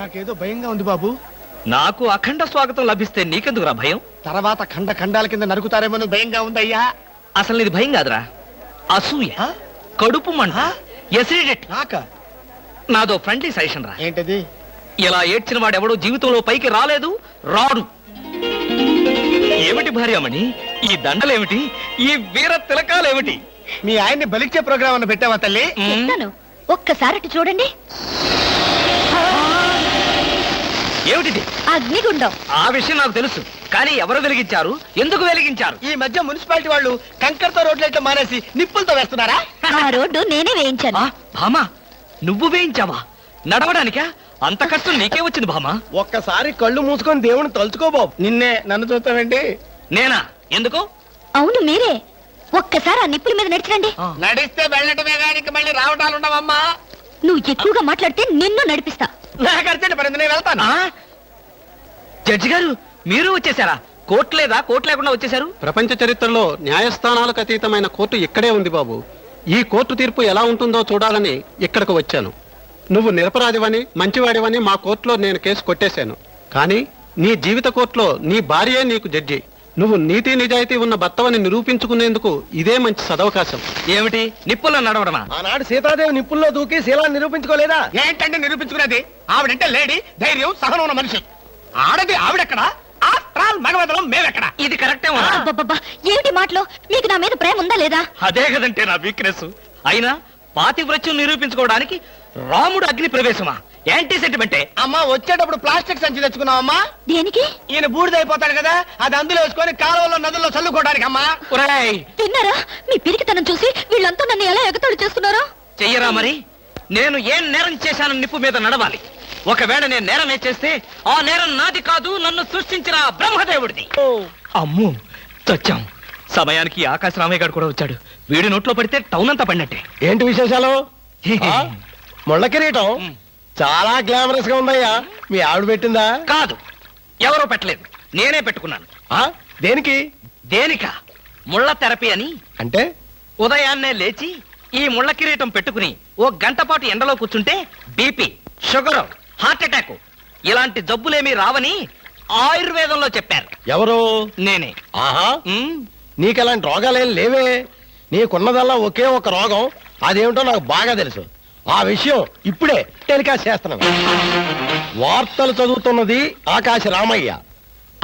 నాకేదో భయంగా ఉంది బాబు. నాకు అఖండ స్వాగతం లభిస్తే నీకెందుకురా భయం? తర్వాత ఖండ ఖండాల కింద నరుకుతారేమో భయంగా ఉందయ్యా. అసలు నీది భయం కాదురా, అసూయ, కడుపు మంట, ఎసిడిటీ. నాదో ఫ్రెండ్లీ సజెషన్ రా. ఏంటది? ఇలా ఏడ్చిన వాడెవడో జీవితంలో పైకి రాలేదు, రాడు. ఏమిటి భార్యమణి ఈ దండలేమిటి, ఈ వీర తిలకాలేమిటి? మీ ఆయన్ని బలిచ్చే ప్రోగ్రామ్ అన్న పెట్టావా తల్లి? ఒక్కసారి చూడండి. ఏమిటి? అగ్నిగుండం. ఆ విషయం నాకు తెలుసు, కానీ ఎవరు వెలిగించారు, ఎందుకు వెలిగించారు? ఈ మధ్య మున్సిపాలిటీ వాళ్ళు కంకర్తో రోడ్లైతే మానేసి నిప్పులతో వేస్తున్నారా? ఆ రోడ్డు నేనే వేయించాను. భామా, నువ్వు వేయించావా? నడవడానికా? అంత కష్టం నీకే వచ్చింది భామా? ఒక్కసారి కళ్ళు మూసుకొని దేవుని తలుచుకో బాబు. నిన్నే నన్ను చూస్తావేంటి? నేనా? ఎందుకు? అవును మీరే. ఒక్కసారి ఆ నిప్పుల మీద నడిచిరండి. నడిస్తే వెళ్ళటమే కానీ మళ్ళీ రావటాలు ఉండవమ్మా. నువ్వు ఎక్కువగా మాట్లాడితే నిన్ను నడిపిస్తా. నాకు అర్జెంట్ పడింది, నేను వెళ్తాను. జడ్జి గారు మీరు వచ్చేసారా? కోర్టు లేదా? కోర్టు లేకుండా వచ్చేసారు? ప్రపంచ చరిత్రలో న్యాయస్థానాలకు అతీతమైన కోర్టు ఇక్కడే ఉంది బాబు. ఈ కోర్టు తీర్పు ఎలా ఉంటుందో చూడాలని ఇక్కడికి వచ్చాను. నువ్వు నిరపరాధివని, మంచివాడివని మా కోర్టులో నేను కేసు కొట్టేశాను. కానీ నీ జీవిత కోర్టులో నీ భార్యే నీకు జడ్జి. నువ్వు నీతి నిజాయితీ ఉన్న భర్తవని నిరూపించుకునేందుకు ఇదే మంచి సదవకాశం. ఏమిటి నిప్పుల్లో నడవడమా? ఆనాడు సీతాదేవి నిప్పుల్లో దూకి శీలాన్ని నిరూపించుకోలేదా? ఏంటంటే నిరూపించుకునేది? ఆవిడంటే లేడీ, ధైర్యం, సహనం ఉన్న మనిషి. ఆడది ఆవిడెక్కడ? మగవదలం మేమెక్కడ? ఇది కరెక్టే. అబ్బబ్బబ్బా, ఏమిటి మాటలో? మీకు నా మీద ప్రేమ ఉందా లేదా? అదే కదంటే నా వీక్నెస్. అయినా పాతివ్రత్యం నిరూపించుకోవడానికి రాముడు అగ్ని ప్రవేశమా? యాంటీ సెంటిమెంటే. అమ్మా, వచ్చేటప్పుడు ప్లాస్టిక్ సంచి తెచ్చుకున్నావమ్మా. దేనికి? ఈయన బూడిదైపోతాడు కదా, అది అందులో వేసుకొని కాలువలో నదుల్లో చల్లుకోవడానికి అమ్మా. తిన్నారా? మీ పిరికితనం చూసి వీళ్ళంతా నన్ను ఎలా ఎగతాళి చేస్తున్నారో. చెయ్యరా మరి? నేను ఏం నేరం చేశానని నిప్పు మీద నడవాలి. ఒకవేళ నేను నేరం చేస్తే ఆ నేరం నాది కాదు, నన్ను సృష్టించిన బ్రహ్మదేవుడిది. అమ్మో, చచ్చాం. సమయానికి ఆకాశ రామయ్య గారు కూడా వచ్చాడు. వీడి నోట్లో పడితే టౌన్ అంతా పడినట్టే. ఏంటి విశేషాలు? ముళ్ళ కిరీటం చాలా గ్లామరస్ గా ఉందయ్యా. మీ ఆవిడ పెట్టిందా? కాదు, ఎవరో పెట్టలేదు, నేనే పెట్టుకున్నాను. దేనికి? దేనికా? ముళ్ళ థెరపీ అని. అంటే ఉదయాన్నే లేచి ఈ ముళ్ళ కిరీటం పెట్టుకుని ఓ గంట పాటు ఎండలో కూర్చుంటే బీపీ, షుగర్, హార్ట్ అటాక్ ఇలాంటి జబ్బులేమీ రావని ఆయుర్వేదంలో చెప్పారు. ఎవరు? నేనే. ఆహా, నీకెలాంటి రోగాలేం లేవే. నీకున్నదల్లా ఒకే ఒక రోగం. అదేమిటో నాకు బాగా తెలుసు. ఆ విషయం ఇప్పుడే టెలికాస్ట్ చేస్తున్నాను. వార్తలు చదువుతున్నది ఆకాశ రామయ్య.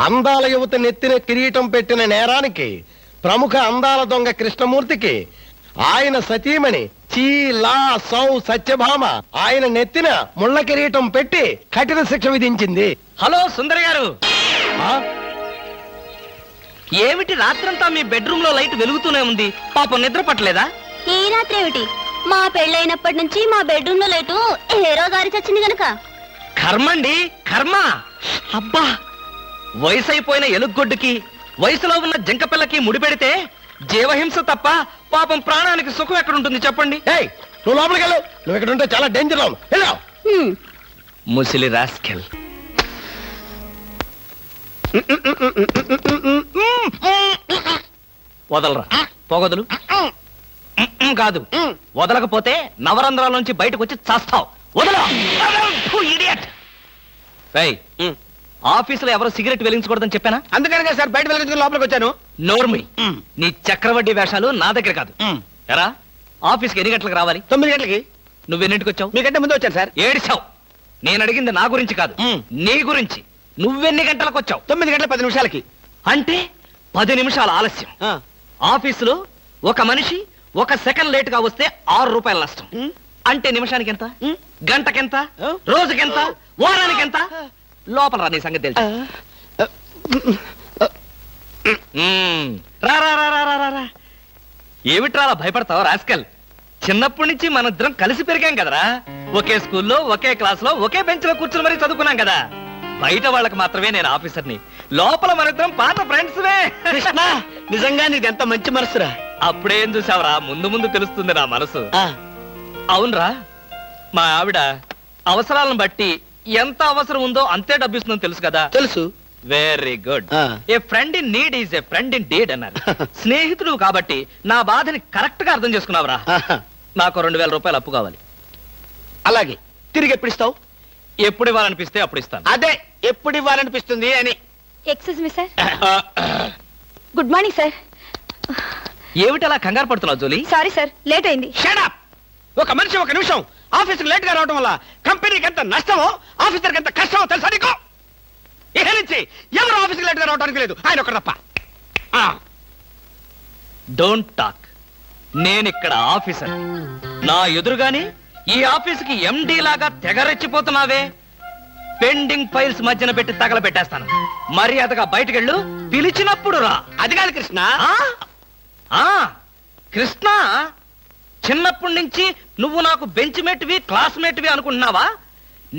అందాల యువత నెత్తిన కిరీటం పెట్టిన నేరానికి ప్రముఖ అందాల దొంగ కృష్ణమూర్తికి ఆయన సతీమణి చీలా సౌ సత్యభామ ఆయన నెత్తిన ముళ్ళ కిరీటం పెట్టి కఠిన శిక్ష విధించింది. హలో సుందరి గారు, ఏమిటి రాత్రంతా మీ బెడ్రూమ్ లో లైట్ వెలుగుతూనే ఉంది? పాపం నిద్ర పట్టలేదా? ఈ రాత్రి ఏమిటి? మా పెళ్ళైనప్పటి నుంచి మా బెడ్రూమ్ లో లైటు హీరో గారి చచ్చింది గనక. కర్మండి, కర్మ. అబ్బా, వయసు అయిపోయిన ఎలుగొడ్డుకి వయసులో ఉన్న జంకపిల్లకి ముడిపెడితే జీవహింస తప్ప పాపం ప్రాణానికి సుఖం ఎక్కడుంటుంది చెప్పండి? నువ్వు లోపలికి వెళ్ళు. నువ్వు ఇక్కడ ఉంటే చాలా డేంజర్ లో. ముసిలి రాస్కెల్. వదలరా, పొగదులు. కాదు, వదలకపోతే నవరంధ్రాల నుంచి బయటకు వచ్చి చస్తావు. వదల. ఆఫీసులో ఎవరు సిగరెట్ వెలిగించకూడదని చెప్పానా? అందుకనే సార్ బయట వెలిగించుకుని లోపలికి వచ్చాను. నోర్మి, నీ చక్రవడ్డీ వేషాలు నా దగ్గర కాదు. ఎరా, ఆఫీస్కి ఎన్ని గంటలకు రావాలి? 9 గంటలకి. నువ్వెన్నింటికి వచ్చావు? మీకంటే ముందు వచ్చాను సార్. ఏడిచావు. నేను అడిగింది నా గురించి కాదు, నీ గురించి. నువ్వెన్ని గంటలకు వచ్చావు? 9 గంటల 10 నిమిషాలకి. అంటే 10 నిమిషాల ఆలస్యం. ఆఫీసులో ఒక మనిషి 1 సెకండ్ లేట్ గా వస్తే 6 రూపాయల నష్టం. అంటే నిమిషానికి ఎంత? గంటకెంత? రోజుకెంత? వారానికి ఎంత? లోపల రా, నీ సంగతి తెలుసు. ఏమిట్రా భయపడతావు రాస్కల్? చిన్నప్పటి నుంచి మనిద్దరం కలిసి పెరిగాం కదరా. ఒకే స్కూల్లో, ఒకే క్లాస్ లో, ఒకే బెంచ్ లో కూర్చుని మరీ చదువుకున్నాం కదా. బయట వాళ్ళకి మాత్రమే నేను ఆఫీసర్ని, లోపల మనిద్దరం పాత ఫ్రెండ్స్. కృష్ణ, నిజంగా నీది ఎంత మంచి మనసురా. అప్పుడేం చూసావరా, ముందు ముందు తెలుస్తుంది నా మనసు. అవునరా, మా ఆవిడ అవసరాలను బట్టి ఎంత అవసరం ఉందో అంతే డబ్బిస్తుందో తెలుసు కదా? తెలుసు. Very good. A friend in need is a friend in deed అన్నారు. స్నేహితుడు కాబట్టి నా బాధని కరెక్ట్ గా అర్థం చేసుకున్నావురా. నాకు 2000 రూపాయలు అప్పు కావాలి. అలాగే. తిరిగి ఎప్పుడు ఇస్తావు? ఎప్పుడు ఇవ్వాలనిపిస్తే అప్పుడు ఇస్తాను. అదే ఎప్పుడు ఇవ్వాలనిపిస్తుంది అని. Excuse me sir. Good morning sir. ఏమిటి అలా కంగారు పడుతున్నావు జూలీ? సారీ సార్, లేట్ అయింది. Shut up! ఒక మనిషి ఒక నిమిషం ఆఫీస్కి లేట్ గా రావడం వల్ల కంపెనీకి ఎంత నష్టమో ఆఫీసర్కి ఎంత కష్టమో తెలుసా నీకు? ఇక నుంచి ఎవరు ఆఫీస్కి లేట్ గా రావడానికి లేదు, ఆయన ఒకటి తప్ప. Don't talk. నేనిక్కడ ఆఫీసర్. నా ఎదురుగాని ఈ ఆఫీసుకి ఎండి లాగా తెగరెచ్చిపోతున్నావే. పెండింగ్ ఫైల్స్ మధ్యన పెట్టి తగలబెట్టేస్తాను. మర్యాదగా బయటకెళ్ళు, పిలిచినప్పుడు రా. అది కాదు కృష్ణ. కృష్ణ, చిన్నప్పటి నుంచి నువ్వు నాకు బెంచ్ మేట్వి క్లాస్మేట్వి అనుకుంటున్నావా?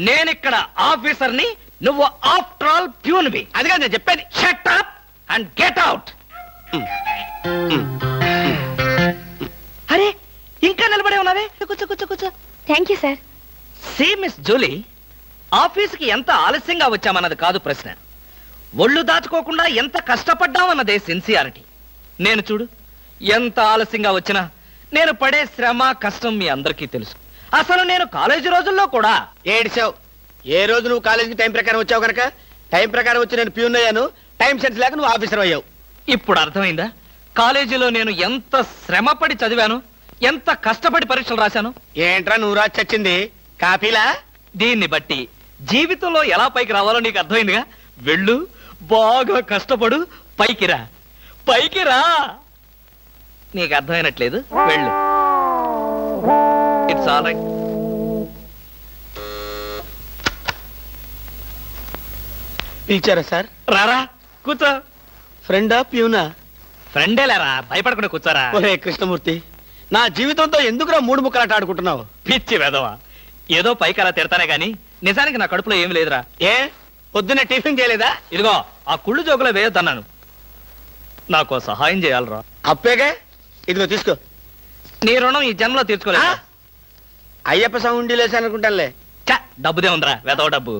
నేనిక్కడ ఆఫీసర్ని, నువ్వు ఆఫ్టర్ ఆల్ ప్యూన్వి. అది కాదు నేను చెప్పేది. Shut up and get out. అరే, ఇంకా నిలబడే ఉన్నావే? కూర్చో కూర్చో కూర్చో. Thank you sir. See Miss Julie, ఆఫీస్కి ఎంత ఆలస్యంగా వచ్చామన్నది కాదు ప్రశ్న. ఒళ్ళు దాచుకోకుండా ఎంత కష్టపడ్డామన్నదే సిన్సియారిటీ. నేను చూడు, ఎంత ఆలస్యంగా వచ్చినా నేను పడే శ్రమ కష్టం మీ అందరికీ తెలుసు. అసలు నేను కాలేజీ రోజుల్లో కూడా ఏడిచావు. ఏ రోజు నువ్వు కాలేజీకి టైం ప్రకారం వచ్చావు కనుక టైం ప్రకారం వచ్చి నేను ప్యూన్ అయ్యాను. టైం సెన్స్ లేక నువ్వు ఆఫీసర్ అయ్యావు. ఇప్పుడు అర్థమైందా కాలేజీలో నేను ఎంత శ్రమపడి చదివాను, ఎంత కష్టపడి పరీక్షలు రాశాను? ఏంట్రా నువ్వు రాసి చచ్చింది కాపీలా? దీన్ని బట్టి జీవితంలో ఎలా పైకి రావాలో నీకు అర్థమైందిగా. వెళ్ళు, బాగా కష్టపడు, పైకి రా. పైకి రా. నీకు అర్థమైనట్లేదు, వెళ్ళు. It's all right. పిలిచారా సార్? రారా, కూర్చో. ఫ్రెండా ప్యూనా? ఫ్రెండే లేరా, భయపడకుండా కూర్చోరా. ఒరే కృష్ణమూర్తి, నా జీవితంతో ఎందుకురా మూడు ముక్కలాట ఆడుకుంటున్నావు? పిచ్చి వెదవా, ఏదో పైకి అలా తిడతానే గాని నిజానికి నా కడుపులో ఏమి లేదురా. ఏ పొద్దున్న టిఫిన్ చేయలేదా? ఇదిగో ఆ కుళ్ళు జోకులో వేయొద్దన్నాను. నాకు సహాయం చేయాలరా. అప్పేగా, ఇదిగో తీసుకో. నీ రుణం ఈ జన్మలో తీర్చుకోలేదు. అయ్యప్ప సౌండి లేసానుకుంటానులే. డబ్బుదే ఉందిరా, వెదవ డబ్బు.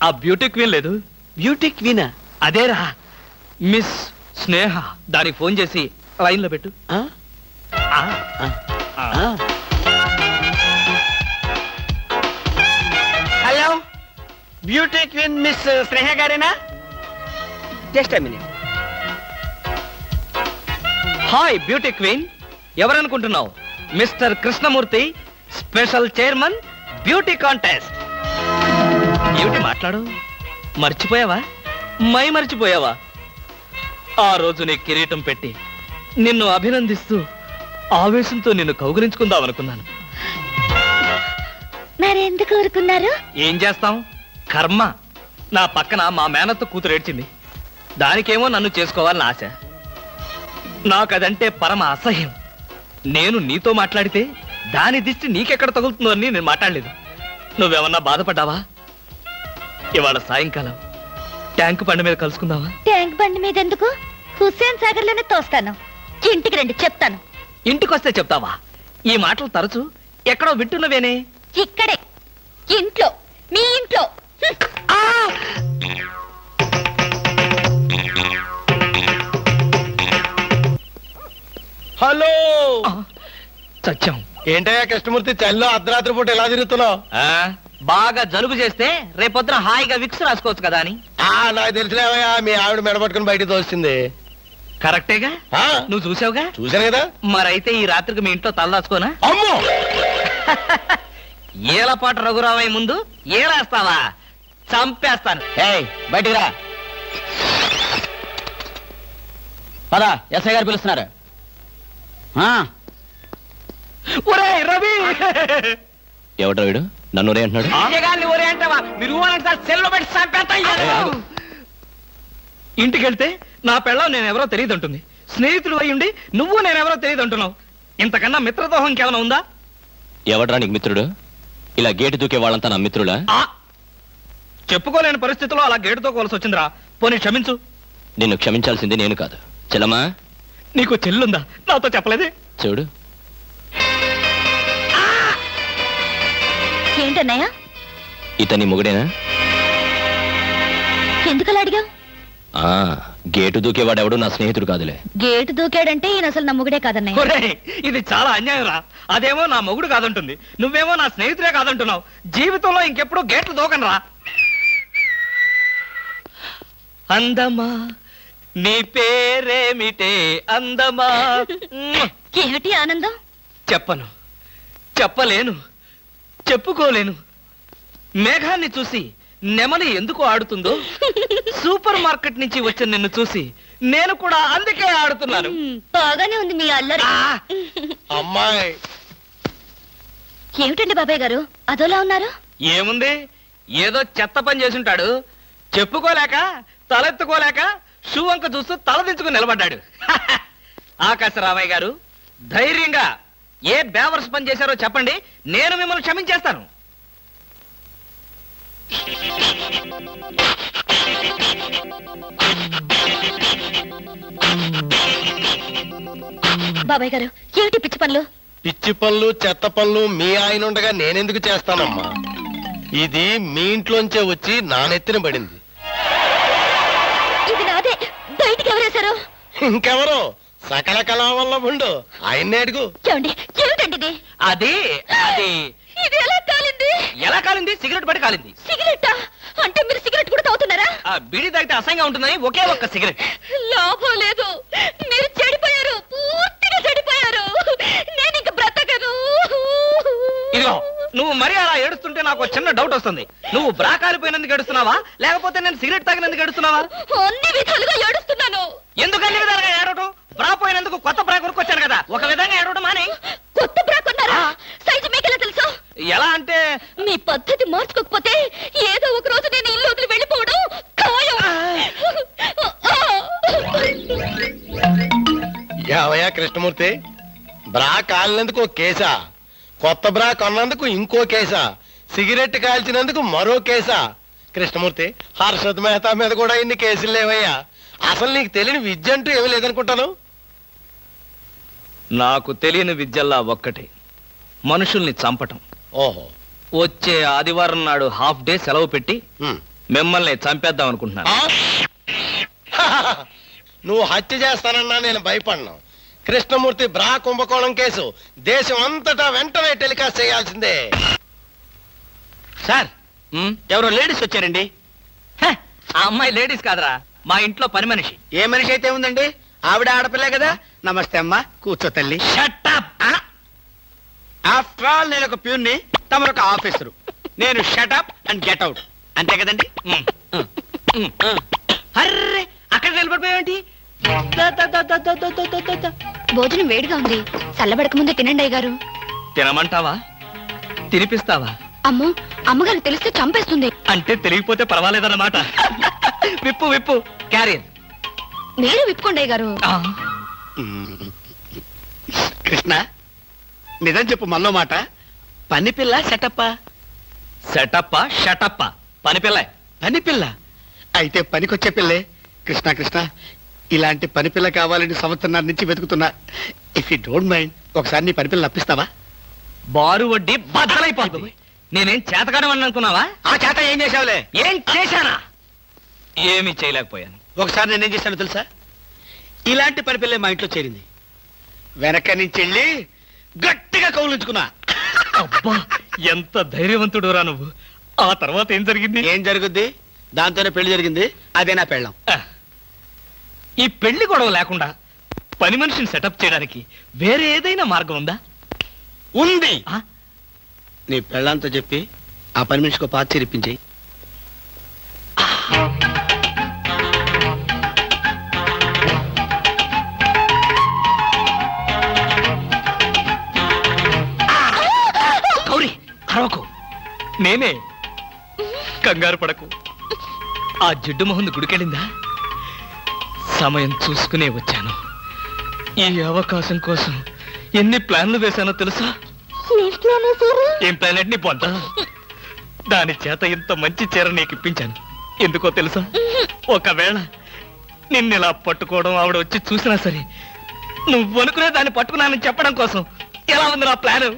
ఆ బ్యూటీ క్వీన్ లేదు, బ్యూటీ క్వీనా? అదేరా మిస్ స్నేహ. దానికి ఫోన్ చేసి లైన్లో పెట్టు. ఆ? ఆ, ఆ. Hello, beauty queen miss Sneha గారేనా? Just minute. Hi beauty queen, ఎవరనుకుంటున్నావు? Mister Krishnamurthy, special chairman, beauty contest. ఏమిటి మాట్లాడు? మర్చిపోయావా? మర్చిపోయావా? ఆ రోజు నీ కిరీటం పెట్టి నిన్ను అభినందిస్తూ ఆవేశంతో నిన్ను కౌగిలించుకుందాం అనుకున్నాను. మరెందుకు ఊరుకున్నారు? ఏం చేస్తాం, కర్మ. నా పక్కన మా మేనత్త కూతురు ఏడ్చింది. దానికేమో నన్ను చేసుకోవాలని ఆశ. నాకదంటే పరమ అసహ్యం. నేను నీతో మాట్లాడితే దాని దిష్టి నీకెక్కడ తగులుతుందో అని నేను మాట్లాడలేదు. నువ్వేమన్నా బాధపడ్డావా? ఇవాళ సాయంకాలం ట్యాంకు బండి మీద కలుసుకుందావా? ట్యాంక్ బండి మీద ఎందుకు? హుస్సేన్ సాగర్ లోనే తోస్తాను. ఇంటికి రండి, చెప్తాను. ఇంటికొస్తే చెప్తావా? ఈ మాటలు తరచు ఎక్కడో వింటున్నవేనే. ఇక్కడే, ఇంట్లో, మీ ఇంట్లో. హలో. సత్యం, ఏంటయ్యా కృష్ణమూర్తి, చల్లో అర్ధరాత్రి పూట ఎలా తిరుగుతున్నావు? బాగా జలుబు చేస్తే రేపొద్దున హాయిగా విక్స్ రాసుకోవచ్చు కదా అని. నాకు తెలిసినవయ్యా, మీ ఆవిడ మెడపట్టుకుని బయటికి తోస్తుంది. కరెక్టేగా, ఆ, నువ్వు చూసావుగా. చూశాను కదా. మరైతే ఈ రాత్రికి మీ ఇంట్లో తలదాచుకోనా? అమ్మో, ఏలపాటు రఘురావయ్య ముందు ఏలేస్తావా? చంపేస్తాను. బయటికి రా. పదా, ఎస్ఐ గారు పిలుస్తున్నారు. ఒరేయ్ రవి! ఎవడ్రా వీడు నన్ను ఒరే అంటున్నాడు? ఆగగాన్ని ఒరే అంటావా? మీరు సెల్లో పెట్టి చంపేస్తా. ఇంటికెళ్తే నా పెళ్ళం నేనెవరో తెలియదంటుంది. స్నేహితుడు అయ్యుండి నువ్వు నేనెవరో తెలియదంటున్నావు. ఇంతకన్నా మిత్రదోహం ఇంకేమైనా ఉందా? ఎవడ్రా నీకు మిత్రుడు? ఇలా గేటు దూకే వాళ్ళంతా నా మిత్రుడా? చెప్పుకోలేని పరిస్థితిలో అలా గేటుతో కోల్సి వచ్చిందిరా. పోనీ క్షమించు. నిన్ను క్షమించాల్సింది నేను కాదు, చెల్లమ్మా. నీకు చెల్లుందా? నాతో చెప్పలేదే. చూడు, ఏంటన్నయ్య? ఇతని మొగుడేనా? ఎందుకలా అడిగావు? గేటు దూకేవాడెవడు నా స్నేహితుడు కాదులే. గేటు దూకాడంటే ఈయన అసలు నమ్ముగుడే కాదన్నయ్య. ఒరేయ్, ఇది చాలా అన్యాయం రా. అదేమో నా మొగుడు కాదంటుంది, నువ్వేమో నా స్నేహితుడే కాదంటున్నావు. జీవితంలో ఇంకెప్పుడు గేట్లు దూకను రా. అందమా నీ పేరేమిటే అందమా? ఏమిటి ఆనందం? చెప్పను, చెప్పలేను, చెప్పుకోలేను. మేఘాన్ని చూసి నెమలి ఎందుకు ఆడుతుందో, సూపర్ మార్కెట్ నుంచి వచ్చిన నిన్ను చూసి నేను కూడా అందుకే ఆడుతున్నాను. బాగానే ఉంది మీ అల్లరి. అమ్మాయి ఏమిటండి బాబాయ్ గారు అదోలా ఉన్నారు? ఏముంది, ఏదో చెత్త పని చేసుంటాడు. చెప్పుకోలేక తలెత్తుకోలేక షూ వంక చూస్తూ తలదించుకుని నిలబడ్డాడు. ఆకాశరామయ్య గారు, ధైర్యంగా ఏ బేవర్స్ పని చేశారో చెప్పండి, నేను మిమ్మల్ని క్షమించేస్తాను. బాబాయ్ గారు ఏమిటి పిచ్చి పనులు? పిచ్చి పనులు చెత్త పనులు మీ ఆయన ఉండగా నేనెందుకు చేస్తానమ్మా? ఇది మీ ఇంట్లోంచే వచ్చి నా నెత్తిన పడింది. ఇది నాదే, బయటికి ఎవరేశారు? ఇంకెవరో సకల కళా వల్ల ఉండు ఆయన్నే అడుగు. ఏమండి ఏమిటండి ఇది? అది అది ఇది ఎలా కాలింది? ఎలా కాలింది? సిగరెట్ పడి కాలింది. సిగరెట్టా? అంటే మీరు సిగరెట్ కూడా తాగుతున్నారా? ఆ బీడీ తాగితే అసహ్యంగా ఉంటుందని ఒకే ఒక్క సిగరెట్. లాభం లేదు, మీరు చెడిపోయారు, పూర్తిగా చెడిపోయారు. నేను ఇంక బ్రతకను. ఇదిగో, నువ్వు మరీ అలా ఏడుస్తుంటే నాకు ఒక చిన్న డౌట్ వస్తుంది. నువ్వు బ్రా కాలిపోయినందుకు ఏడుస్తున్నావా, లేకపోతే నేను సిగరెట్ తాగినందుకు ఏడుస్తున్నావా? అన్ని విధాలుగా ఏడుస్తున్నాను. ఎందుకు అన్ని విధాలుగా ఏడవటం? బ్రా పోయినందుకు కొత్త బ్రా కొనుక్కొచ్చాను కదా, ఒక విధంగా ఏడవడం మానే. కొత్త బ్రా కొన్నారా? సైజు మీకెలా తెలుసు? ఎలా అంటే మీ పద్ధతి మార్చుకోకపోతే ఏదో ఒక రోజు నేను ఇల్లు వదిలి వెళ్ళిపోవడం ఖాయం. యావయ్యా కృష్ణమూర్తి, బ్రా కాలినందుకు ఒక కేసా, కొత్త బ్రా కొన్నందుకు ఇంకో కేసా, సిగరెట్ కాల్చినందుకు మరో కేసా? కృష్ణమూర్తి, హర్షద్ మెహతా మీద కూడా ఇన్ని కేసులు లేవయ్యా. అసలు నీకు తెలియని విద్య అంటూ ఏమీ లేదనుకుంటాను. నాకు తెలియని విద్యల్లా ఒక్కటే, మనుషుల్ని చంపటం. ఓహో, వచ్చే ఆదివారం నాడు హాఫ్ డే సెలవు పెట్టి ఉమ్. మిమ్మల్ని చంపేద్దాం అనుకుంటున్నాను. ఆ? నువ్వు హత్య చేస్తానన్నా నేను భయపడను. కృష్ణమూర్తి బ్రా కుంభకోణం కేసు దేశం అంతటా వెంటనే టెలికాస్ట్ చేయాల్సిందే. సార్, ఉమ్, ఎవరో లేడీస్ వచ్చారండి. హ, ఆ అమ్మాయి లేడీస్ కాదురా, మా ఇంట్లో పని మనిషి. ఏ మనిషి అయితే ఉందండి, ఆవిడ ఆడపిల్లే కదా. నమస్తే అమ్మా, కూర్చో తల్లి. Shut up! ఆఫ్టర్ ఆల్ నేను ఒక ప్యూన్ని, తమరొక ఆఫీసరు. నేను షటప్ అండ్ గెట్ అవుట్, అంతే కదండి. ఉమ్, ఉమ్, ఉమ్. అర్రే, అక్కడ నిలబడిపోయావేంటి? దా, దా, దా, దా, దా, దా, దా, దా, దా. భోజనం వేడిగా ఉంది, చల్లబడక ముందే తినండి అయ్యగారు. తినమంటావా? తినిపిస్తావా? అమ్మో, అమ్మగారు తెలిస్తే చంపేస్తుంది. అంటే తెలియకపోతే పర్వాలేదన్నమాట. విప్పు విప్పు, క్యారియర్. మీరు విప్పుకోండి అయ్యగారు. కృష్ణ, నిజం చెప్పు, మనలో మాట. పని పిల్ల సెటప్పా? సెటప్పా షటప్పా? పని పిల్ల. పని పిల్ల అయితే పనికొచ్చే పిల్లే. కృష్ణ కృష్ణ, ఇలాంటి పని పిల్ల కావాలని సంవత్సరం నుంచి వెతుకుతున్నా. ఇఫ్ యూ డోంట్ మైండ్, ఒకసారి నీ పని పిల్ల అప్పిస్తావా? బారు వడ్డీ బద్దలైపోతుంది. నేనేం చేతకాడమని అనుకున్నావా? ఆ చేత ఏం చేసావులే? ఏం చేశానా? ఏమీ చేయలేకపోయాను. ఒకసారి నేనేం చేశాను తెలుసా? ఇలాంటి పని పిల్లే మా ఇంట్లో చేరింది. వెనక నుంచి వెళ్ళి గట్టిగా కౌలించుకున్నా. అబ్బా, ఎంత ధైర్యవంతుడు రా నువ్వు. ఆ తర్వాత ఏం జరిగింది? ఏం జరుగుద్ది? దాంతోనే పెళ్లి జరిగింది. అదే నా పెళ్ళం. ఈ పెళ్లి గొడవ లేకుండా పని మనిషిని సెటప్ చేయడానికి వేరే ఏదైనా మార్గం ఉందా? ఉంది. ఆ? నీ పెళ్ళంతో చెప్పి ఆ పని మనిషికి పాత చిరిపించేయి. గౌరీ, అరవకు. నేనే. కంగారు పడకు. ఆ జిడ్డు మొహంది గుడికెళ్ళిందా? సమయం చూసుకునే వచ్చాను. ఈ అవకాశం కోసం ఎన్ని ప్లాన్లు వేశానో తెలుసా? ఏం ప్లాన్ అంటే నీ పొంత? దాని చేత ఇంత మంచి చీర నీకు ఇప్పించాను. ఎందుకో తెలుసా? ఒకవేళ నిన్నిలా పట్టుకోవడం ఆవిడ వచ్చి చూసినా సరే, నువ్వు అనుకునే దాన్ని పట్టుకున్నానని చెప్పడం కోసం. ఎలా ఉంది నా ప్లాను?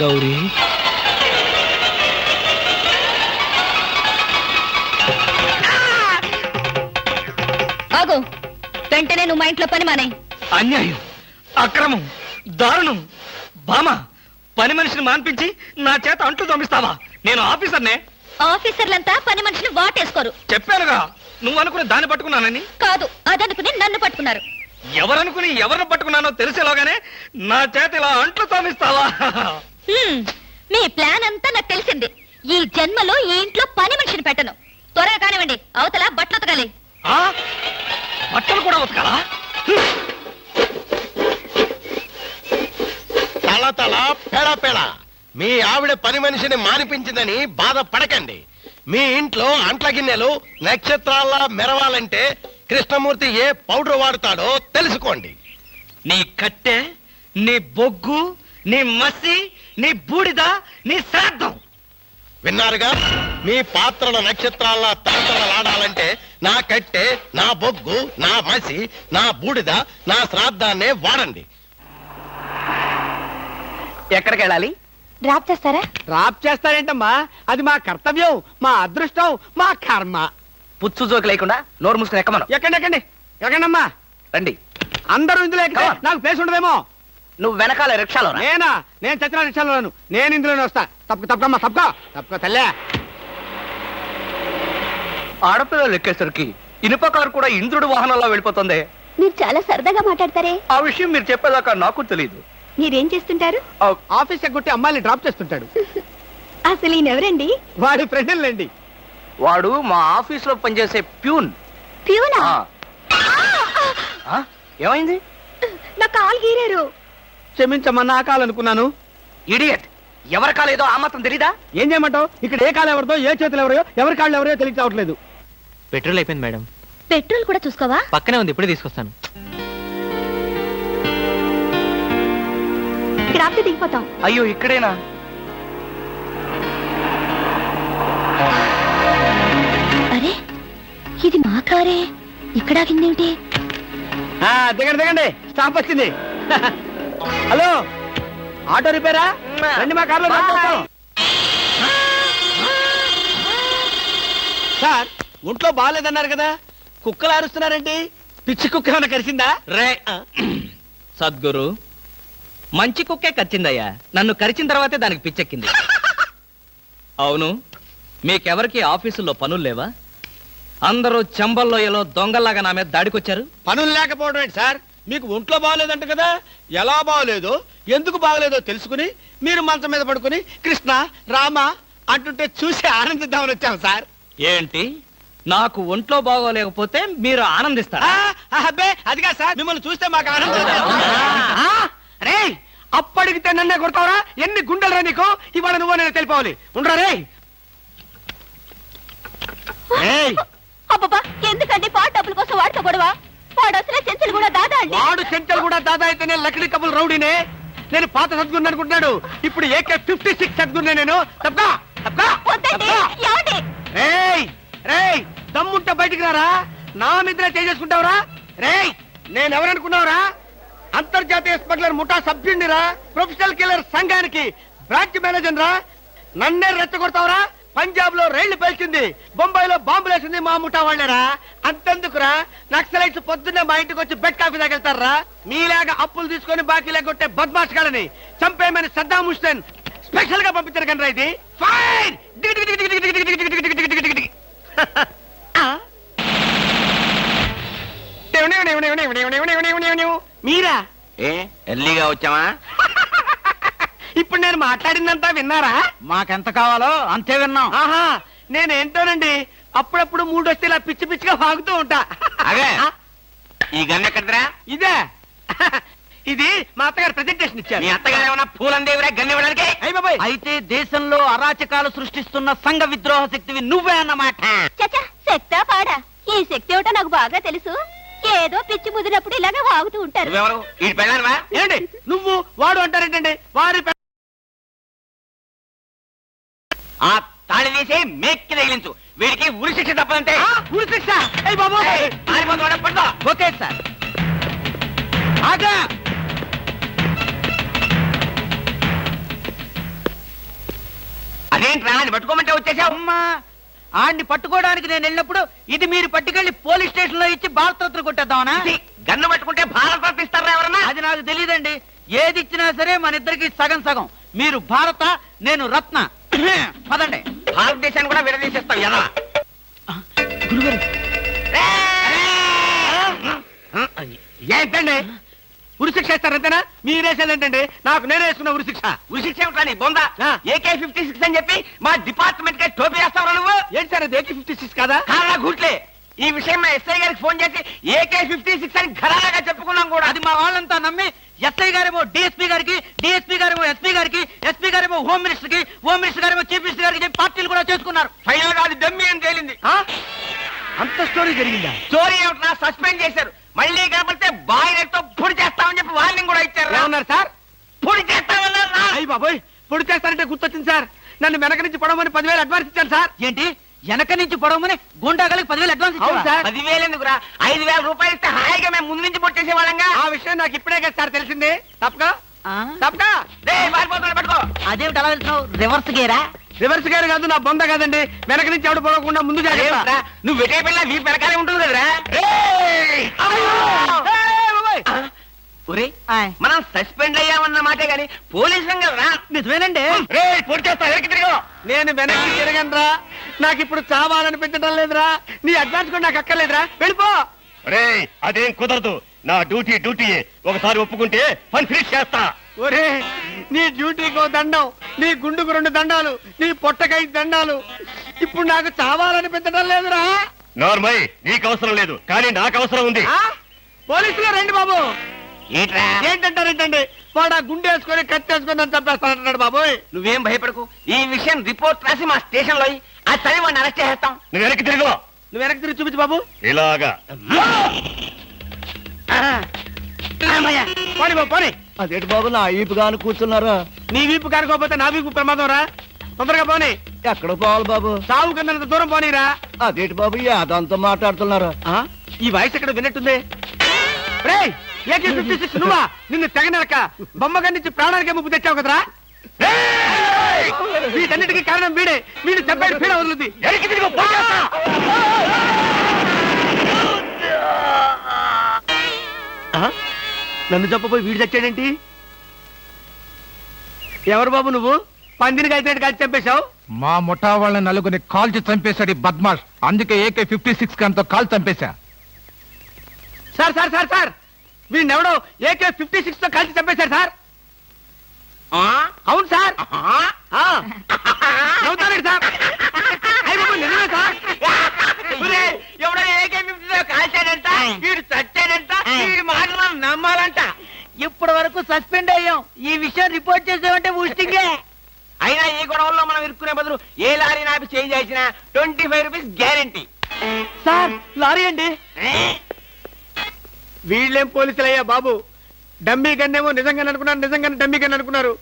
గౌరీ, వెంటనే నువ్వు మా ఇంట్లో పని మానే. అన్యాయం, అక్రమం, దారుణం. బామ, పని మనిషిని మాన్పించి నా చేత అంట్లు తోమిస్తావా? నేను ఆఫీసర్నే. ఆఫీసర్లంతా పని మనిషిని వాటేసుకోరు. చెప్పానుగా, నువ్వు అనుకుని దాన్ని పట్టుకున్నానని. కాదు, అదనుకుని నన్ను పట్టుకున్నారు. ఎవరనుకుని ఎవరిని పట్టుకున్నానో తెలిసేలోగానే నా చేత ఇలా అంట్లు తోమిస్తావా? మీ ప్లాన్ అంతా నాకు తెలిసింది. ఈ జన్మలో ఈ ఇంట్లో పని మనిషిని పెట్టను. త్వరగా కానివ్వండి, అవతల బట్టలు ఉతకాలి. ఆ? బట్టలు కూడా ఉతకాలా? తల తల పెడ పెడ మీ ఆవిడ పని మనిషిని మానిపించిందని బాధపడకండి. మీ ఇంట్లో అంట్ల గిన్నెలు నక్షత్రాల్లా మెరవాలంటే కృష్ణమూర్తి ఏ పౌడర్ వాడతాడో తెలుసుకోండి. నీ కట్టె, నీ బొగ్గు, నీ మసి, నీ బూడిద, నీ శ్రాద్ధం. విన్నారుగా, మీ పాత్రల నక్షత్రాల్లా తలతలలాడాలంటే నా కట్టె, నా బొగ్గు, నా మసి, నా బూడిద, నా శ్రాద్ధాన్నే వాడండి. ఎక్కడికి వెళ్ళాలి? డ్రాప్ చేస్తారా? డ్రాప్ చేస్తారేంటమ్మా? అది మా కర్తవ్యం, మా అదృష్టం, మా కర్మ. పుచ్చు జోకి లేకుండా నోరు మూసుకుని ఎక్కమను. ఎక్కండి ఎక్కండి ఎక్కండమ్మా. రండి. అందరూ ఇందులో ఎక్కితే నాకు ప్లేస్ ఉండదేమో. నువ్వు వెనకాల రిక్షాలో రా. నేనా? నేను చచ్చిన రిక్షాలోను. నేను ఇందులోనే వస్తా. తప్పకమ్మా, తప్పక తల్లే. ఆడపిల్లలు ఎక్కేసరికి ఇనుప కారు కూడా ఇంద్రుడు వాహనంలో వెళ్ళిపోతుంది. మీరు చాలా సరదాగా మాట్లాడతారే. ఆ విషయం మీరు చెప్పేదాకా నాకు తెలియదు. మీరేం చేస్తుంటారు? ఆఫీస్ ఎగ్గొట్టి అమ్మాయిని డ్రాప్ చేస్తుంటాడు. అసలు ఈయనెవరండి? వాడి ఫ్రెండ్లండి. వాడు మా ఆఫీస్ లో పనిచేసే ప్యూన్. ప్యూనా? ఏమైంది? నా కాలు గీరారు. క్షమించమ్మా, నా కాలనుకున్నాను. ఇడియట్, ఎవరి కాలేదో ఆ మాత్రం తెలీదా? ఏం చేయమంటావు? ఇక్కడ ఏ కాలు ఎవరిదో, ఏ చేతులు ఎవరో, ఎవరి కాళ్ళు ఎవరో తెలియక రావట్లేదు. పెట్రోల్ అయిపోయింది మేడం. పెట్రోల్ కూడా చూసుకోవా? పక్కనే ఉంది, ఇప్పుడే తీసుకొస్తాను. ఇక్కడ ఆపితే దిగిపోతాం. అయ్యో, ఇక్కడేనా? అరే, ఇది మా కారే. ఇక్కడ ఆగిందేమిటి? దిగండి దిగండి, స్టాప్ వచ్చింది. హలో, ఆటో రిపేరా? రండి, మా కార్లో డ్రాప్ చేస్తాం. సార్, ఒంట్లో బాగాలేదన్నారు కదా, కుక్కలు అరుస్తున్నారండి. పిచ్చి కుక్క ఏమైనా కరిచిందా? రే సద్గురు, మంచి కుక్కే కరిచిందయ్యా. నన్ను కరిచిన తర్వాతే దానికి పిచ్చెక్కింది. అవును, మీకెవరికి ఆఫీసుల్లో పనులు లేవా? అందరూ చెంబల్లోయలో దొంగల్లాగా నా మీద దాడికొచ్చారు. పనులు లేకపోవడం ఏంటి సార్? మీకు ఒంట్లో బాగలేదంట కదా, ఎలా బాగలేదో, ఎందుకు బాగలేదో తెలుసుకుని మీరు మంచం మీద పడుకుని కృష్ణ రామ అంటుంటే చూసి ఆనందిద్దామని వచ్చాం సార్. ఏంటి, నాకు ఒంట్లో బాగోలేకపోతే మీరు ఆనందిస్తారా? అబ్బే, అదిగా సార్, మిమ్మల్ని చూస్తే మాకు ఆనందం. రే, అప్పడిగితే నన్నే కొడతావరా? ఎన్ని గుండెలరా నీకు? ఇవాళ నువ్వు నేను తెలిపోవాలి. ఉండరా రే. అబ్బబ్బా, ఎందుకండి పాట డబ్బుల కోసం వాడితో గొడవ? వాడు అసలే చెంచలు కూడా దాదా అండి. వాడు చెంచలు కూడా దాదా అయితేనే లక్డీ కబుల్ రౌడీనే. నేను పాత సద్గురు అనుకుంటున్నాడు. ఇప్పుడు AK-56 సద్గురునే నేను. తప్పగా వద్దండి, ఏమండి? రేయ్ రేయ్, దమ్ముంటే బయటికి రారా. నా మీద చేసుకుంటావురా? రేయ్, నేనెవరనుకున్నావురా? అంతర్జాతీయ స్మగ్లర్ ముఠా సభ్యుడిరా, ప్రొఫెషనల్ కిల్లర్ సంఘానికి బ్రాంచ్ మేనేజర్ రా. నన్నే రెచ్చగొడతావురా? పంజాబ్ లో రైళ్లు పేల్చింది, బొంబాయిలో బాంబులేసింది మా ముఠా వాళ్ళేరా. అంతెందుకురా, నక్సలైట్స్ పొద్దున్నే మా ఇంటికి వచ్చి బెడ్ కాఫీ తాగెళ్తారా? మీలాగా అప్పులు తీసుకొని బాకీ లేకొట్టే బద్మాష్ గాలని చంపేయమని సద్దాం హుస్సేన్ స్పెషల్ గా పంపించారు కనరా. ఇది ఫైన్. మీరా? ఎల్లీగా వచ్చావా? ఇప్పుడు నేను మాట్లాడిందంతా విన్నారా? మాకెంత కావాలో అంతే విన్నాం. ఆహా, నేనేంటోనండి, అప్పుడప్పుడు మూడు వస్తే ఇలా పిచ్చి పిచ్చిగా వాగుతూ ఉంటా. అదే, ఈ గన్ ఎక్కడరా? ఇదే, ఇది మా అత్తగారు ప్రెజెంటేషన్ ఇచ్చారు. మీ అత్తగారు ఏమన్నా పూలందేవిరా గన్ ఇవ్వడానికి? అయ్య బాబాయ్, అయితే దేశంలో అరాచకాలు సృష్టిస్తున్న సంఘ విద్రోహ శక్తివి నువ్వే అన్నమాట. చచ్చా, శక్తా పాడా? ఈ శక్తి ఏమిటో నాకు బాగా తెలుసు. ఏదో పిచ్చి ముదిరినప్పుడు ఇలాగే వాగుతూ ఉంటారు. నువ్వెవరు? ఈ పెళ్ళానవా? ఏంటి నువ్వు వాడు అంటారేంటండి? వారి ఆ తాళి తీసి మేక్కి తగిలించు. వీడికి ఉరి శిక్ష తప్పదంటే. ఉరి శిక్ష? అయ్య బాబు, పడుకో. Okay sir. ఆగా, అదేంట్రా, అది పట్టుకోమంటే వచ్చేసావు. అమ్మా, ఆడిని పట్టుకోవడానికి నేను వెళ్ళినప్పుడు ఇది మీరు పట్టుకెళ్లి పోలీస్ స్టేషన్ లో ఇచ్చి భారతరత్న కొట్టేద్దామనా? గన్ను పట్టుకుంటే భారతరత్న ఇస్తారా ఎవరన్నా? అది నాకు తెలియదండి. ఏది ఇచ్చినా సరే మన ఇద్దరికి సగం సగం. మీరు భారత, నేను రత్న. పదండి. భారతదేశాన్ని కూడా విడదీసేస్తాం ఎలా? గురుగారు ఏంటండి ఉరిశిక్ష ఇస్తారు అంతేనా? మీరేసేదేంటండి? నాకు నేనే వేసుకున్న ఉరిశిక్ష. ఉరిశిక్ష ఏమిటా నీ బొంద? AK-56 అని చెప్పి మా డిపార్ట్మెంట్ కి టోపీ వేస్తావు నువ్వు. ఏంటి సార్ అది AK-56 కాదా? కాదా గుట్లే. ఈ విషయం మా ఎస్ఐ గారికి ఫోన్ చేసి AK-56 అని ఘరాగా చెప్పుకున్నాం కూడా. అది మా వాళ్ళంతా నమ్మి ఎస్ఐ గారేమో డిఎస్పీ గారికి, డిఎస్పీ గారేమో ఎస్పీ గారికి, ఎస్పీ గారేమో హోమ్ మినిస్టర్ కి, హోమ్ మినిస్టర్ గారేమో చీఫ్ మినిస్టర్ గారికి చెప్పి పార్టీలు కూడా చేసుకున్నారు. ఫైనల్ గా అది డమ్మి అని తేలింది. అంత స్టోరీ జరిగిందా? స్టోరీ ఏమిటా? సస్పెండ్ చేశారు. మళ్ళీ కనపడితే బాయిలర్తో పొడి చేస్తామని చెప్పి వార్నింగ్ కూడా ఇచ్చారు. ఏమన్నారు సార్? పొడి చేస్తామన్నారు. అయ్యి బాబోయ్, పొడి చేస్తారంటే గుర్తొచ్చింది సార్. నన్ను వెనక నుంచి పడవమని 10,000 అడ్వాన్స్ ఇచ్చాను సార్. ఏంటి వెనక నుంచి పడవమని గుండాగలకి 10,000 అడ్వాన్స్ ఇచ్చారు సార్? 10,000 ఎందుకురా? 5,000 రూపాయలు ఇస్తే హాయిగా మేము ముందు నుంచి పొట్టేసే వాళ్ళంగా. ఆ విషయం నాకు ఇప్పుడే కదా సార్ తెలిసింది. తప్పగా తప్పగా పట్టుకో. అదేమిటి అలా వెళ్తున్నావు? రివర్స్ గేరా? రివర్స్ గేర్ కాదు, నా బొంద కాదండి. వెనక నుంచి ఎవడు పోకుండా ముందు జాగ్రత్త. నువ్వు వెటే పిల్ల వీ వెనకాలే ఉంటుంది కదరా. మనం సస్పెండ్ అయ్యామన్న మాటే గాని పోలీసు కదరా. నిజమేనండి. నేను వెనక్కి తిరగనరా. నాకు ఇప్పుడు చావాలనిపించడం లేదురా. నీ అడ్వాన్స్ కూడా నాకు అక్కర్లేదురా. వెళ్ళిపో. అదేం కుదరదు. నా డ్యూటీ ఒకసారి ఒప్పుకుంటే పని ఫినిష్ చేస్తా. ఒరే, నీ డ్యూటీకో దండం, నీ గుండుకు 2 దండాలు, నీ పొట్టకై దండాలు. ఇప్పుడు నాకు చావాలనిపించడం లేదురా. నార్మల్ నీకు అవసరం లేదు, కానీ నాకు అవసరం ఉంది. పోలీసులు రండి బాబు. ఏంటంటారేంటండి? వాడు ఆ గుండె వేసుకొని కత్తి వేసుకొని నన్ను చంపేస్తానంటున్నాడు బాబోయ్. నువ్వేం భయపడకు. ఈ విషయం రిపోర్ట్ రాసి మా స్టేషన్ లో ఆ చదివి వాడిని అరెస్ట్ చేస్తాం. నువ్వు వెనక్కి తిరుగు. నువ్వు వెనక్కి తిరిగి చూపించు బాబు. ఇలాగా పోనీ బాబు పోనీ. అదేంటి బాబు నా ఈపు కాను కూర్చున్నారా? నీ వీపు కానుకోకపోతే నా వీపు ప్రమాదం రా. తొందరగా పోనీ. ఎక్కడ పోవాలి బాబు? సాగు కింద దూరం పోనీరా. అదేంటి బాబు అదంతా మాట్లాడుతున్నారా? ఈ వాయిస్ ఎక్కడ విన్నట్టుంది? రేయ్, AK-56 నువ్వా? నిన్ను తెగనరక బొమ్మగా నుంచి ప్రాణానికే ముప్పు తెచ్చావు కదరా. వీటన్నిటికీ కారణం వీడే. వీడు చెప్పాడు పీడ వదులుద్ది. నన్ను చెప్పపోయి వీడు చచ్చాడేంటి? ఎవరు బాబు నువ్వు? పందిని కలిసినట్టు కలిసి చంపేశావు. మా ముఠా వాళ్ళ నలుగురిని కాల్చి చంపేశాడు ఈ బద్మాష్. అందుకే AK-56 గన్తో కాల్ చంపేశా. సార్ సార్ సార్ సార్, వీడినెవడో AK-56 తో కలిసి చంపేశారు సార్. అవును సార్. నవ్వుతారండి సార్. నిజమే సార్. ఎవడో AK-56 కాల్చాడంట, వీడు చచ్చాడంట, వీడి మాటలు నమ్మాలంట. ఇప్పటి వరకు సస్పెండ్ అయ్యాం. ఈ విషయం రిపోర్ట్ చేసామంటే ఊస్టింగే. అయినా ఈ గొడవల్లో మనం ఇరుక్కునే బదులు ఏ లారీ నాపి చేంజ్ చేసిన 25 రూపీస్ గ్యారెంటీ. సార్ లారీ అండి. వీళ్ళేం పోలీసులయ్యా బాబు. డమ్మీ గన్నేమో నిజంగానే అనుకున్నారు, నిజంగానే డమ్మీ గన్ అనుకున్నారు.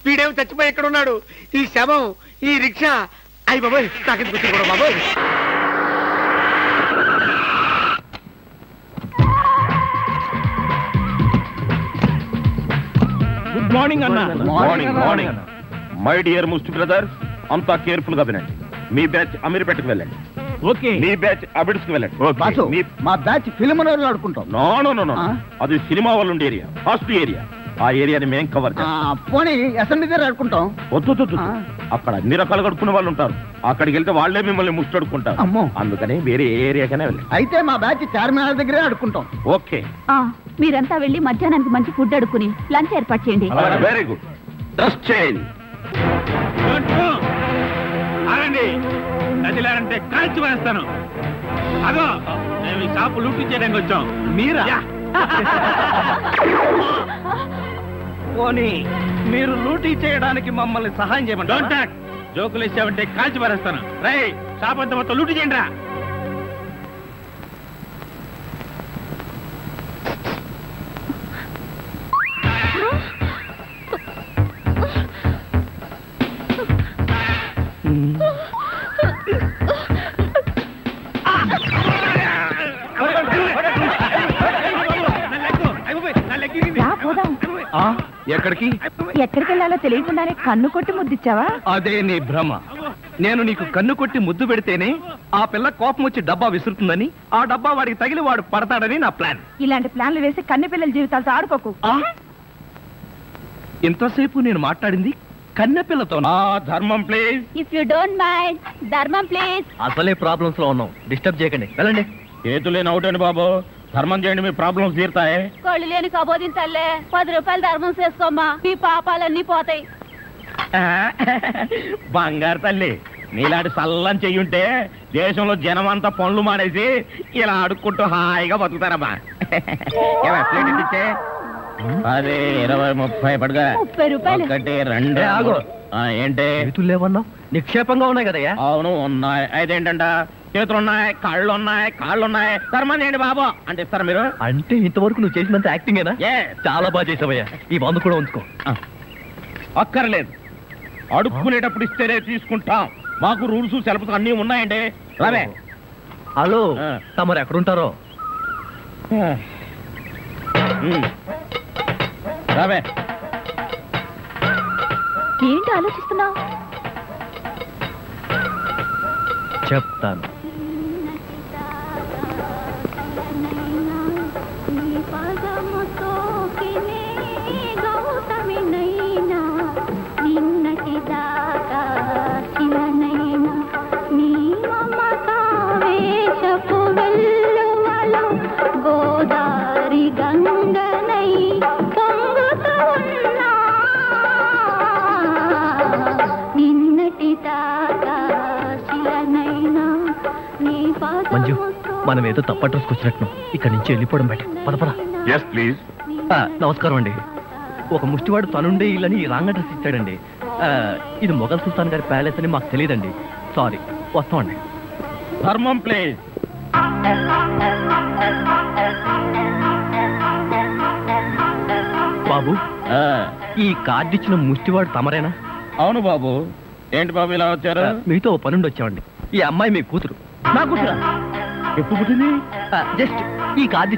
వీడేమో చచ్చిపోయి ఎక్కడ ఉన్నాడు? ఈ శవం, ఈ రిక్షా. అయ్యి బాబోయ్, నాకెందుకు వచ్చింది కూడా బాబోయ్. గుడ్ మార్నింగ్ అన్న. మార్నింగ్. మై డియర్ ముస్ట్ బ్రదర్, అంతా కేర్ఫుల్ గా వినండి. మీ బ్యాచ్ అమీర్పేటకు వెళ్ళండి. ఓకే. మీ బ్యాచ్ అబిడ్స్ కి వెళ్ళండి. బాసు, మా బ్యాచ్ ఫిల్మ్ ఆడుకుంటాం. నో అది సినిమా వాళ్ళు ఉండే ఏరియా, ఫస్ట్ ఏరియా. ఆ ఏరియాని మేం కవర్ చేస్తాం. పోనీ అసెంబ్లీ దగ్గర ఆడుకుంటాం. వద్దు, అక్కడ అన్ని రకాలు కడుక్కునే వాళ్ళు ఉంటారు. అక్కడికి వెళ్తే వాళ్లే మిమ్మల్ని ముష్టడుకుంటారు. అమ్మో. అందుకని వేరే ఏరియాకనే వెళ్ళండి. అయితే మా బ్యాచ్ చార్మినార్ దగ్గరే ఆడుకుంటాం. ఓకే, మీరంతా వెళ్ళి మధ్యాహ్నానికి మంచి ఫుడ్ అడుక్కుని లంచ్ ఏర్పాటు చేయండి. Very good. Dress change. నదిలారంటే కాల్చి వేస్తాను. అదో మేము ఈ షాపు లూటీ చేయడానికి వచ్చాం. మీరా? పోనీ మీరు లూటీ చేయడానికి మమ్మల్ని సహాయం చేయమంటారు. జోకులు ఇచ్చామంటే కాల్చి పారేస్తాను. రై, షాప్ అంతా మొత్తం లూటీ చేయండి రా. ఎక్కడికి? ఎక్కడికి వెళ్ళాలో తెలియకుండానే కన్ను కొట్టి ముద్దిచ్చావా? అదే నీ భ్రమ. నేను నీకు కన్ను కొట్టి ముద్దు పెడితేనే ఆ పిల్ల కోపం వచ్చి డబ్బా విసురుతుందని, ఆ డబ్బా వాడికి తగిలి వాడు పడతాడని నా ప్లాన్. ఇలాంటి ప్లాన్లు వేసి కన్నె పిల్లల జీవితాలతో ఆడుకోకు. ఇంతసేపు నేను మాట్లాడింది కన్నె పిల్లతో. ధర్మం please. If you don't mind, ధర్మం ప్లీజ్. అసలే ప్రాబ్లమ్స్ లో ఉన్నాం, డిస్టర్బ్ చేయకండి, వెళ్ళండి. చేతులేని అవుటండి బాబు, ధర్మం చేయండి, మీ ప్రాబ్లమ్స్ తీరుతాయి. కోళ్ళు లేని కబోదించల్లే, 10 రూపాయలు ధర్మం చేసుకోమ్మా, మీ పాపాలన్నీ పోతాయి. బంగారు తల్లి, నీలాంటి సల్లం చెయ్యుంటే దేశంలో జనం అంతా పనులు మానేసి ఇలా అడుక్కుంటూ హాయిగా బతుకుతారమ్మా. ప్లేట్ ఇచ్చే 10, 20, 30 పడగా. 30 రూపాయలు. 1, 2 ఆగు. ఏంటి చేతులు లేవన్నా నిక్షేపంగా ఉన్నాయి కదయ్యా. అవును ఉన్నాయి. అయితేంటంట, చేతులు ఉన్నాయి, కాళ్ళు ఉన్నాయి, కాళ్ళు ఉన్నాయి, ధర్మం చేయండి బాబు అంటే ఇస్తారా మీరు? అంటే ఇంతవరకు నువ్వు చేసినంత యాక్టింగేనా? Yes. చాలా బాగా చేసావయ్యా. ఈ బంధు కూడా ఉంచుకో. అక్కర్లేదు, అడుక్కునేటప్పుడు ఇస్తేనే తీసుకుంటాం. మాకు రూల్స్ సెలవులు అన్నీ ఉన్నాయండి. రావే. హలో, ఆ. తమరు ఎక్కడుంటారో? రావే. ఏంటి ఆలోచిస్తున్నావు? చెప్తాను. గోదారి గంగనై పొంగుతూ ఉన్నా, నిన్నటి దాకా శిలనైనా నీ మంజు, పాదముతో మనం ఏదో తప్ప అడ్రస్కి వచ్చినట్టు ఇక్కడి నుంచి వెళ్ళిపోవడం బయట. పద పద. Yes please. నమస్కారం అండి. ఒక ముష్టివాడు తనుండే ఇల్లని రాంగ్ అడ్రస్ ఇచ్చాడండి. ఇది మొఘల్ సుల్తాన్ గారి ప్యాలెస్ అని మాకు తెలియదండి. సారీ, వస్తామండి. ధర్మం ప్లీజ్. బాబు, ఈ కార్డు ఇచ్చిన ముష్టివాడు తమరేనా? అవును బాబు. ఏంటి బాబు ఇలా వచ్చారు? మీతో ఓ పనుండి వచ్చామండి. ఈ అమ్మాయి మీ కూతురు. నా కూతురా? ఎప్పుడు పుట్టింది? జస్ట్ ఈ కార్డు